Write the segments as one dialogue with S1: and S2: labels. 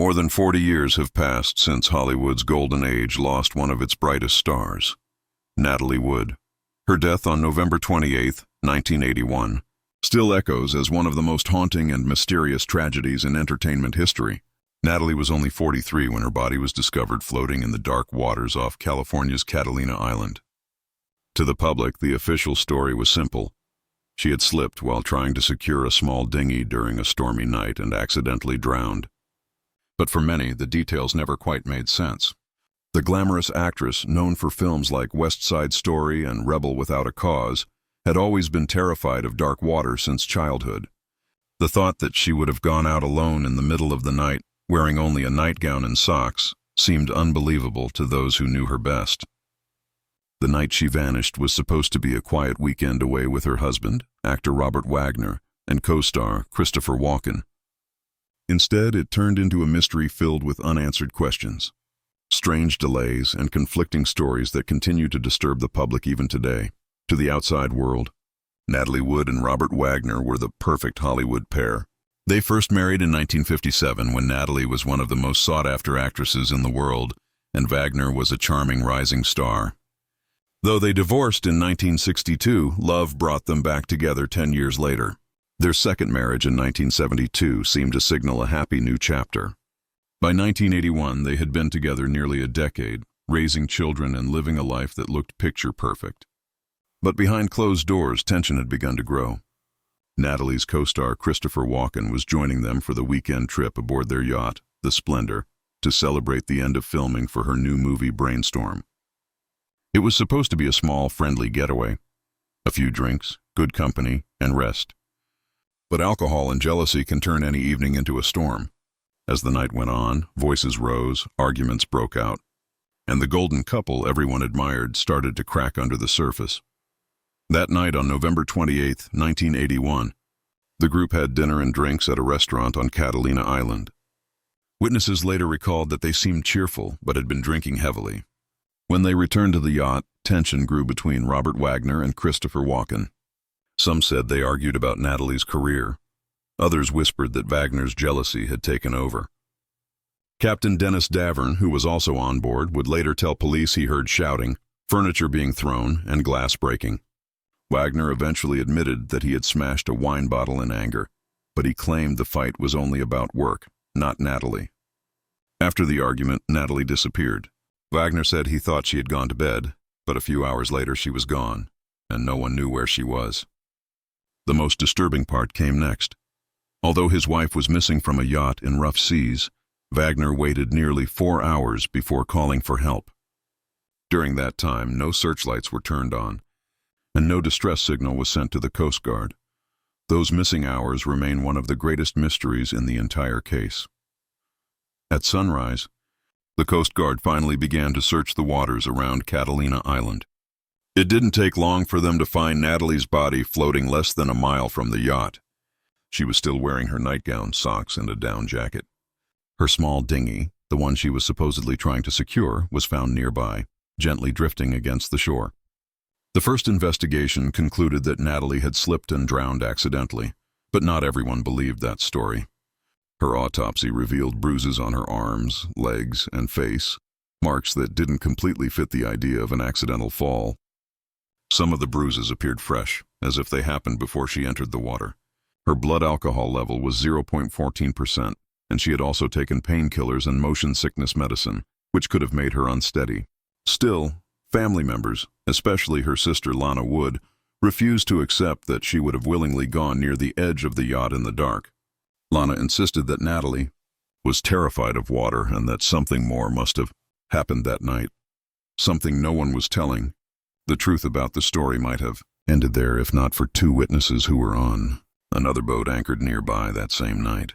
S1: More than 40 years have passed since Hollywood's golden age lost one of its brightest stars, Natalie Wood. Her death on November 28, 1981, still echoes as one of the most haunting and mysterious tragedies in entertainment history. Natalie was only 43 when her body was discovered floating in the dark waters off California's Catalina Island. To the public, the official story was simple. She had slipped while trying to secure a small dinghy during a stormy night and accidentally drowned. But for many, the details never quite made sense. The glamorous actress, known for films like West Side Story and Rebel Without a Cause, had always been terrified of dark water since childhood. The thought that she would have gone out alone in the middle of the night, wearing only a nightgown and socks, seemed unbelievable to those who knew her best. The night she vanished was supposed to be a quiet weekend away with her husband, actor Robert Wagner, and co-star Christopher Walken. Instead, it turned into a mystery filled with unanswered questions, strange delays, and conflicting stories that continue to disturb the public even today. To the outside world, Natalie Wood and Robert Wagner were the perfect Hollywood pair. They first married in 1957 when Natalie was one of the most sought-after actresses in the world, and Wagner was a charming rising star. Though they divorced in 1962, love brought them back together 10 years later. Their second marriage in 1972 seemed to signal a happy new chapter. By 1981, they had been together nearly a decade, raising children and living a life that looked picture-perfect. But behind closed doors, tension had begun to grow. Natalie's co-star Christopher Walken was joining them for the weekend trip aboard their yacht, the Splendor, to celebrate the end of filming for her new movie Brainstorm. It was supposed to be a small, friendly getaway. A few drinks, good company, and rest. But alcohol and jealousy can turn any evening into a storm. As the night went on, voices rose, arguments broke out, and the golden couple everyone admired started to crack under the surface. That night on November 28, 1981, the group had dinner and drinks at a restaurant on Catalina Island. Witnesses later recalled that they seemed cheerful but had been drinking heavily. When they returned to the yacht, tension grew between Robert Wagner and Christopher Walken. Some said they argued about Natalie's career. Others whispered that Wagner's jealousy had taken over. Captain Dennis Davern, who was also on board, would later tell police he heard shouting, furniture being thrown, and glass breaking. Wagner eventually admitted that he had smashed a wine bottle in anger, but he claimed the fight was only about work, not Natalie. After the argument, Natalie disappeared. Wagner said he thought she had gone to bed, but a few hours later she was gone, and no one knew where she was. The most disturbing part came next. Although his wife was missing from a yacht in rough seas, Wagner waited nearly 4 hours before calling for help. During that time, no searchlights were turned on, and no distress signal was sent to the Coast Guard. Those missing hours remain one of the greatest mysteries in the entire case. At sunrise, the Coast Guard finally began to search the waters around Catalina Island. It didn't take long for them to find Natalie's body floating less than a mile from the yacht. She was still wearing her nightgown, socks, and a down jacket. Her small dinghy, the one she was supposedly trying to secure, was found nearby, gently drifting against the shore. The first investigation concluded that Natalie had slipped and drowned accidentally, but not everyone believed that story. Her autopsy revealed bruises on her arms, legs, and face, marks that didn't completely fit the idea of an accidental fall. Some of the bruises appeared fresh, as if they happened before she entered the water. Her blood alcohol level was 0.14%, and she had also taken painkillers and motion sickness medicine, which could have made her unsteady. Still, family members, especially her sister Lana Wood, refused to accept that she would have willingly gone near the edge of the yacht in the dark. Lana insisted that Natalie was terrified of water and that something more must have happened that night. Something no one was telling. The truth about the story might have ended there if not for 2 witnesses who were on another boat anchored nearby that same night.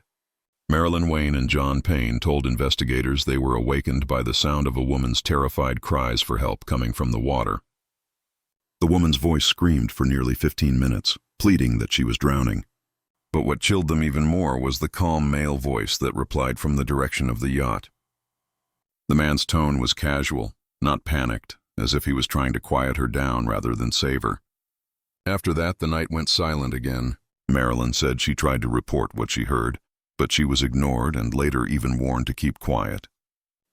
S1: Marilyn Wayne and John Payne told investigators they were awakened by the sound of a woman's terrified cries for help coming from the water. The woman's voice screamed for nearly 15 minutes, pleading that she was drowning. But what chilled them even more was the calm male voice that replied from the direction of the yacht. The man's tone was casual, not panicked, as if he was trying to quiet her down rather than save her. After that, the night went silent again. Marilyn said she tried to report what she heard, but she was ignored and later even warned to keep quiet.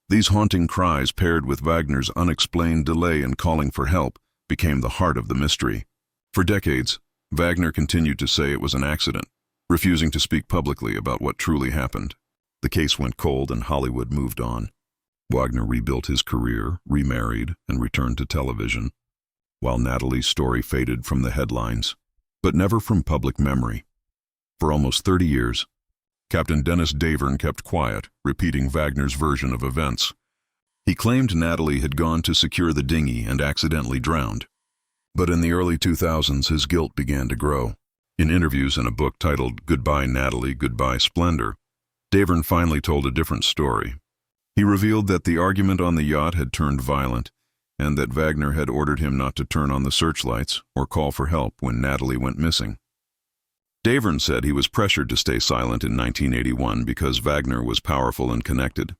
S1: These haunting cries, paired with Wagner's unexplained delay in calling for help, became the heart of the mystery. For decades, Wagner continued to say it was an accident, refusing to speak publicly about what truly happened. The case went cold and Hollywood moved on. Wagner rebuilt his career, remarried, and returned to television, while Natalie's story faded from the headlines, but never from public memory. For almost 30 years, Captain Dennis Davern kept quiet, repeating Wagner's version of events. He claimed Natalie had gone to secure the dinghy and accidentally drowned. But in the early 2000s, his guilt began to grow. In interviews in a book titled Goodbye Natalie, Goodbye Splendor, Davern finally told a different story. He revealed that the argument on the yacht had turned violent, and that Wagner had ordered him not to turn on the searchlights or call for help when Natalie went missing. Davern said he was pressured to stay silent in 1981 because Wagner was powerful and connected.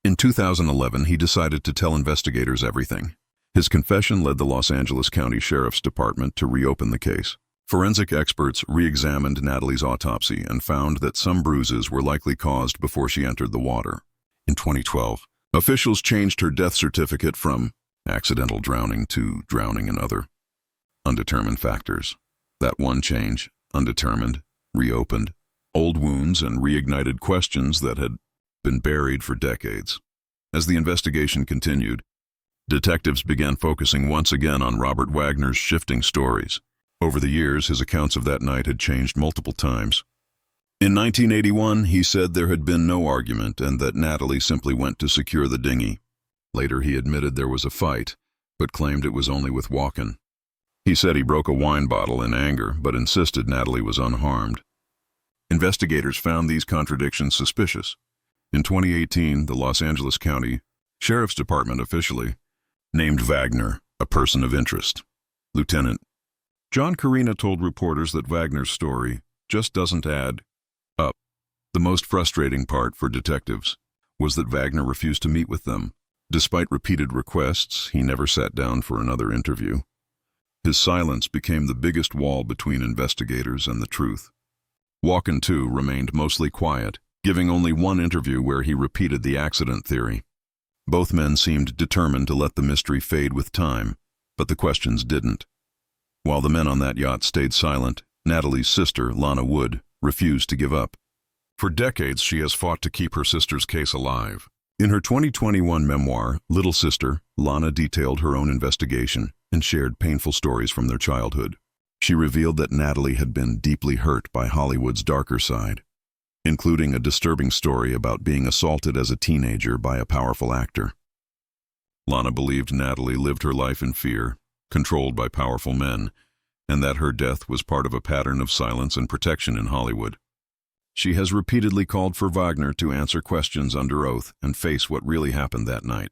S1: In 2011, he decided to tell investigators everything. His confession led the Los Angeles County Sheriff's Department to reopen the case. Forensic experts re-examined Natalie's autopsy and found that some bruises were likely caused before she entered the water. In 2012, officials changed her death certificate from accidental drowning to drowning in other undetermined factors. That one change, undetermined, reopened old wounds and reignited questions that had been buried for decades. As the investigation continued, detectives began focusing once again on Robert Wagner's shifting stories. Over the years, his accounts of that night had changed multiple times. In 1981, he said there had been no argument and that Natalie simply went to secure the dinghy. Later, he admitted there was a fight, but claimed it was only with Wagner. He said he broke a wine bottle in anger, but insisted Natalie was unharmed. Investigators found these contradictions suspicious. In 2018, the Los Angeles County Sheriff's Department officially named Wagner a person of interest. Lieutenant John Carina told reporters that Wagner's story just doesn't add up. The most frustrating part for detectives was that Wagner refused to meet with them. Despite repeated requests, he never sat down for another interview. His silence became the biggest wall between investigators and the truth. Wagner, too, remained mostly quiet, giving only one interview where he repeated the accident theory. Both men seemed determined to let the mystery fade with time, but the questions didn't. While the men on that yacht stayed silent, Natalie's sister, Lana Wood, refused to give up. For decades, she has fought to keep her sister's case alive. In her 2021 memoir, Little Sister, Lana detailed her own investigation and shared painful stories from their childhood. She revealed that Natalie had been deeply hurt by Hollywood's darker side, including a disturbing story about being assaulted as a teenager by a powerful actor. Lana believed Natalie lived her life in fear, controlled by powerful men, and that her death was part of a pattern of silence and protection in Hollywood. She has repeatedly called for Wagner to answer questions under oath and face what really happened that night.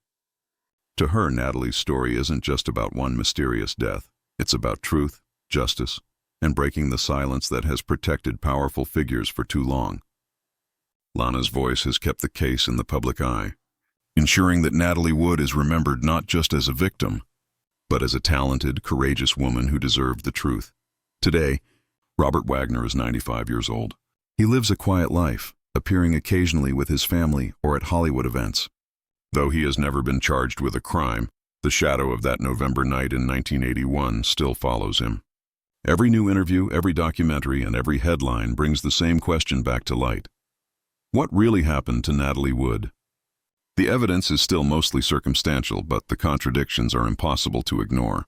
S1: To her, Natalie's story isn't just about one mysterious death. It's about truth, justice, and breaking the silence that has protected powerful figures for too long. Lana's voice has kept the case in the public eye, ensuring that Natalie Wood is remembered not just as a victim, but as a talented, courageous woman who deserved the truth. Today, Robert Wagner is 95 years old. He lives a quiet life, appearing occasionally with his family or at Hollywood events. Though he has never been charged with a crime, the shadow of that November night in 1981 still follows him. Every new interview, every documentary, and every headline brings the same question back to light. What really happened to Natalie Wood? The evidence is still mostly circumstantial, but the contradictions are impossible to ignore.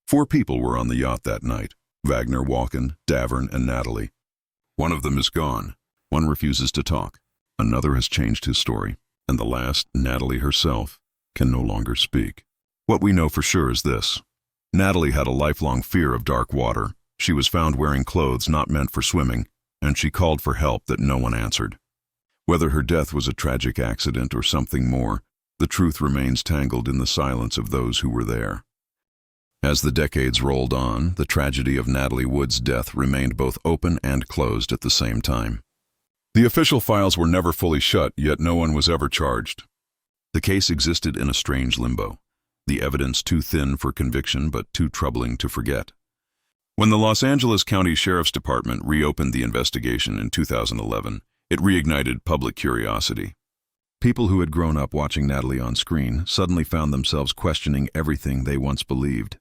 S1: 4 people were on the yacht that night: Wagner, Wagner, Davern, and Natalie. One of them is gone. One refuses to talk. Another has changed his story. And the last, Natalie herself, can no longer speak. What we know for sure is this: Natalie had a lifelong fear of dark water. She was found wearing clothes not meant for swimming, and she called for help that no one answered. Whether her death was a tragic accident or something more, the truth remains tangled in the silence of those who were there. As the decades rolled on, the tragedy of Natalie Wood's death remained both open and closed at the same time. The official files were never fully shut, yet no one was ever charged. The case existed in a strange limbo, the evidence too thin for conviction but too troubling to forget. When the Los Angeles County Sheriff's Department reopened the investigation in 2011, It reignited public curiosity. People who had grown up watching Natalie on screen suddenly found themselves questioning everything they once believed.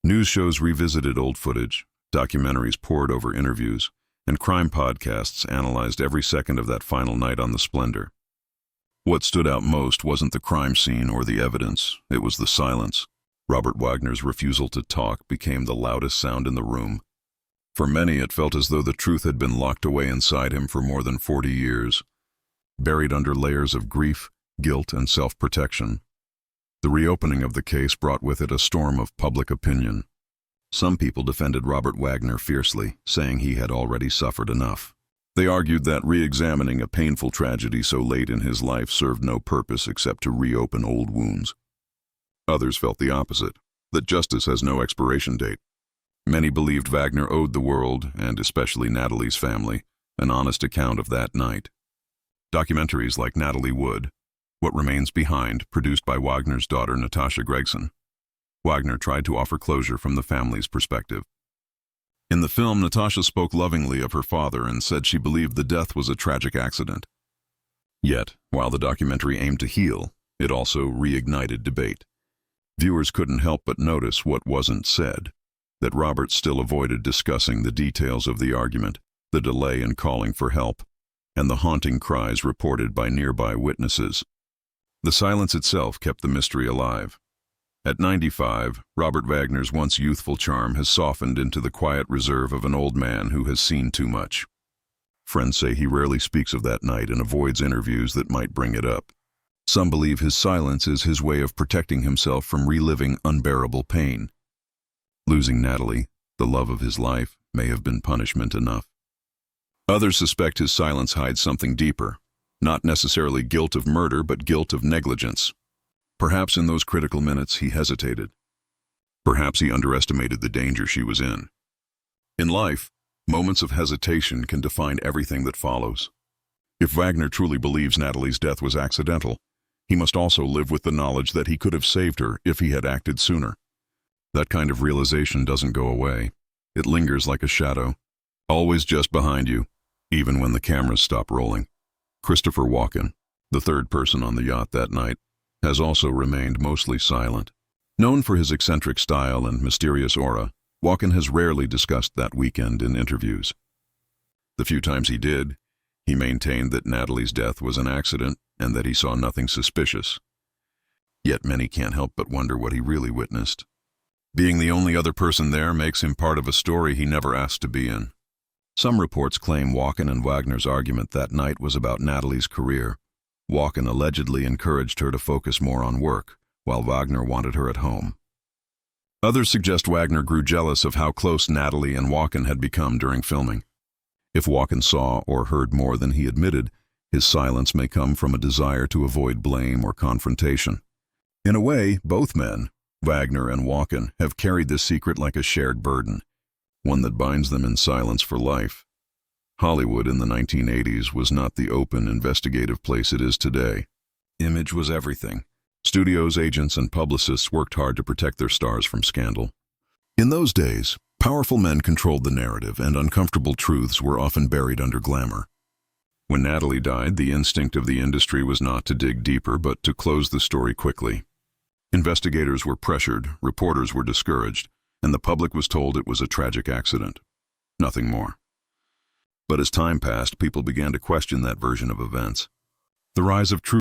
S1: News shows revisited old footage, documentaries pored over interviews, and crime podcasts analyzed every second of that final night on the Splendor. What stood out most wasn't the crime scene or the evidence, it was the silence. Robert Wagner's refusal to talk became the loudest sound in the room. For many, it felt as though the truth had been locked away inside him for more than 40 years, buried under layers of grief, guilt, and self-protection. The reopening of the case brought with it a storm of public opinion. Some people defended Robert Wagner fiercely, saying he had already suffered enough. They argued that re-examining a painful tragedy so late in his life served no purpose except to reopen old wounds. Others felt the opposite, that justice has no expiration date. Many believed Wagner owed the world, and especially Natalie's family, an honest account of that night. Documentaries like Natalie Wood, What Remains Behind, produced by Wagner's daughter Natasha Gregson. Wagner tried to offer closure from the family's perspective. In the film, Natasha spoke lovingly of her father and said she believed the death was a tragic accident. Yet, while the documentary aimed to heal, it also reignited debate. Viewers couldn't help but notice what wasn't said, that Robert still avoided discussing the details of the argument, the delay in calling for help, and the haunting cries reported by nearby witnesses. The silence itself kept the mystery alive. At 95, Robert Wagner's once youthful charm has softened into the quiet reserve of an old man who has seen too much. Friends say he rarely speaks of that night and avoids interviews that might bring it up. Some believe his silence is his way of protecting himself from reliving unbearable pain. Losing Natalie, the love of his life, may have been punishment enough. Others suspect his silence hides something deeper, not necessarily guilt of murder, but guilt of negligence. Perhaps in those critical minutes he hesitated. Perhaps he underestimated the danger she was in. In life, moments of hesitation can define everything that follows. If Wagner truly believes Natalie's death was accidental, he must also live with the knowledge that he could have saved her if he had acted sooner. That kind of realization doesn't go away. It lingers like a shadow, always just behind you, even when the cameras stop rolling. Christopher Walken, the third person on the yacht that night, has also remained mostly silent. Known for his eccentric style and mysterious aura, Walken has rarely discussed that weekend in interviews. The few times he did, he maintained that Natalie's death was an accident and that he saw nothing suspicious. Yet many can't help but wonder what he really witnessed. Being the only other person there makes him part of a story he never asked to be in. Some reports claim Walken and Wagner's argument that night was about Natalie's career. Walken allegedly encouraged her to focus more on work, while Wagner wanted her at home. Others suggest Wagner grew jealous of how close Natalie and Walken had become during filming. If Walken saw or heard more than he admitted, his silence may come from a desire to avoid blame or confrontation. In a way, both men, Wagner and Walken, have carried this secret like a shared burden, one that binds them in silence for life. Hollywood in the 1980s was not the open, investigative place it is today. Image was everything. Studios, agents, and publicists worked hard to protect their stars from scandal. In those days, powerful men controlled the narrative, and uncomfortable truths were often buried under glamour. When Natalie died, the instinct of the industry was not to dig deeper, but to close the story quickly. Investigators were pressured, reporters were discouraged, and the public was told it was a tragic accident. Nothing more. But as time passed, people began to question that version of events. The rise of truth